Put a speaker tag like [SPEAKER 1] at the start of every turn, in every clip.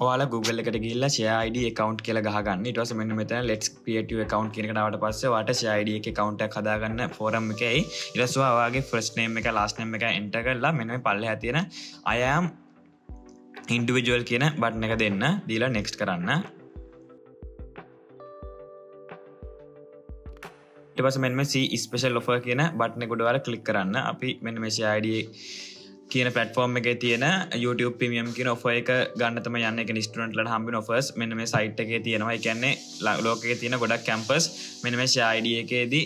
[SPEAKER 1] ඔයාලා Google එකට ගිහිල්ලා share ID account කියලා ගහගන්න. ඊට පස්සේ මෙන්න මෙතන let's create your account කියන එකට ආවට පස්සේ ඔයාලට share ID එකේ account එකක් හදාගන්න forum එකේ ඊට පස්සේ ඔයාගේ first name එක last name එක enter කරලා මෙන්න මේ පල්ලෙහා තියෙන I am individual කියන button එක දෙන්න. දීලා next කරන්න. ඊට පස්සේ මෙන්න මේ see special offer කියන button එක උඩ ඔයාලා click කරන්න. අපි මෙන්න මේ share ID කියන platform එකේ තියෙන YouTube Premium කියන offer එක ගන්න තමයි යන්නේ. ඒ කියන්නේ student ලට හම්බ වෙන offers මෙන්න මේ site එකේ තියෙනවා. ඒ කියන්නේ ලෝකයේ තියෙන ගොඩක් campus මෙන්න මේ share ID එකේදී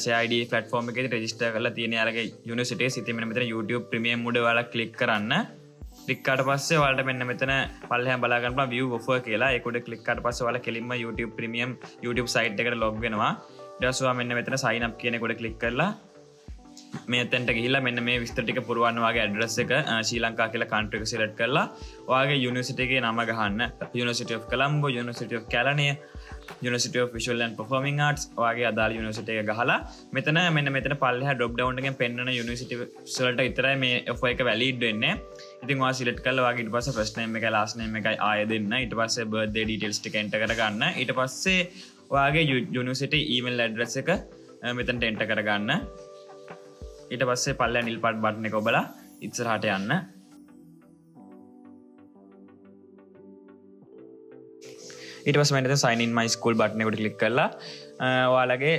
[SPEAKER 1] share ID platform එකේදී register කරලා තියෙන යාලගේ universities. ඉතින් මෙන්න මෙතන YouTube Premium උඩ ඔයාලා click කරන්න. click කරාට පස්සේ ඔයාලට මෙන්න මෙතන පල්ලෙහාම බලා ගන්න පුළුවන් view offer කියලා. ඒක උඩ click කරාට පස්සේ ඔයාලා කෙලින්ම YouTube Premium YouTube site එකට log වෙනවා. ඊට පස්සේ මෙන්න මෙතන sign up කියන එක උඩ click කරලා මෙතෙන්ට ගිහිල්ලා මෙන්න මේ විස්තර ටික පුරවන්න. ඔයාගේ address එක ශ්‍රී ලංකා කියලා country එක select කරලා ඔයාගේ university එකේ නම ගහන්න. University of Colombo, University of California, University of Visual and Performing Arts ඔයාගේ අදාළ university එක ගහලා මෙතන මෙන්න මෙතන පල්ලෙහා drop down එකෙන් පෙන්වන university වලට විතරයි මේ offer එක valid වෙන්නේ. ඉතින් ඔයා select කරලා ඔයාගේ ඊට පස්සේ first name එකයි last name එකයි ආයෙ දෙන්න. ඊට පස්සේ birthday details ටික enter කරගන්න. ඊට පස්සේ ඔයාගේ university email address එක මෙතනට enter කරගන්න. ඊට පස්සේ පල්ලෙහා නිල් පාට බටන් එක ඔබලා ඉස්සරහට යන්න. ඊට පස්සේ මෙන්න sign in my school button එකට ක්ලික් කරලා ඔයාලගේ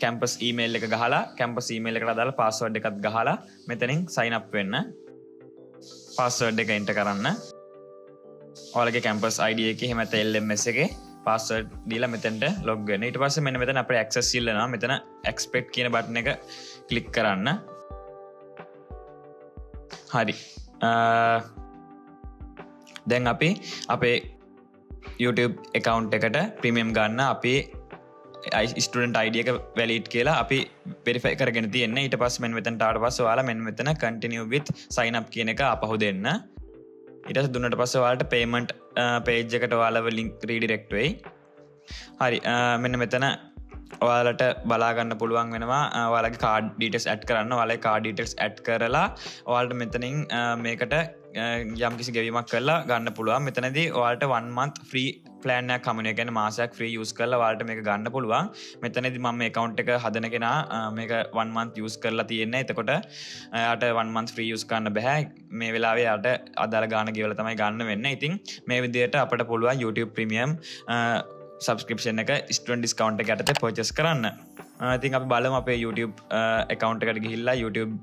[SPEAKER 1] campus email එක ගහලා campus email එකට අදාළ password එකක් ගහලා මෙතනින් sign up වෙන්න. password එක enter කරන්න. ඔයාලගේ campus ID එකේ එහෙම නැත්නම් LMS එකේ password දීලා මෙතෙන්ට log වෙන්න. ඊට පස්සේ මෙන්න මෙතන අපේ access ඉල්ලනවා. මෙතන expect කියන බටන් එක ක්ලික් කරන්න. හරි. දැන් අපි අපේ YouTube account එකට premium ගන්න අපේ student ID එක valid කියලා අපි verify කරගෙන තියෙන්නේ. ඊට පස්සේ මෙන්න මෙතනට ආවට පස්සේ ඔයාලා මෙන්න මෙතන continue with sign up කියන එක ආපහු දෙන්න. ඊට පස්සේ දුන්නට පස්සේ ඔයාලට payment page එකට ඔයාලව link redirect වෙයි. හරි. මෙන්න මෙතන ඔයාලට බලා ගන්න පුළුවන් වෙනවා ඔයාලගේ card details add කරන්න. ඔයාලගේ card details add කරලා ඔයාලට මෙතනින් මේකට යම්කිසි ගෙවීමක් කරලා ගන්න පුළුවන්. මෙතනදී ඔයාලට 1 month free plan එකක් හමුනේ. කියන්නේ මාසයක් free use කරලා ඔයාලට මේක ගන්න පුළුවන්. මෙතනදී මම මේ account එක හදන කෙනා මේක 1 month use කරලා තියෙන්නේ. එතකොට යාට 1 month free use කරන්න බෑ. මේ වෙලාවේ යාට අදාළ ගාණ ගෙවලා තමයි ගන්න වෙන්නේ. ඉතින් මේ විදිහට අපිට පුළුවන් YouTube Premium subscription එක student discount එක යටතේ purchase කරන්න. ඉතින් අපි බලමු අපේ YouTube account එකට ගිහිල්ලා YouTube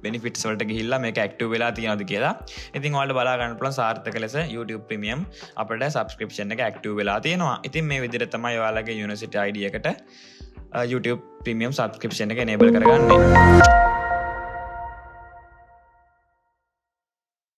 [SPEAKER 1] benefits වලට ගිහිල්ලා මේක active වෙලා තියෙනවද කියලා. ඉතින් ඔයාලට බලා ගන්න පුළුවන් සාර්ථක ලෙස YouTube Premium අපිට subscription එක active වෙලා තියෙනවා. ඉතින් මේ විදිහට තමයි ඔයාලගේ university ID එකට YouTube Premium subscription එක enable කරගන්නේ.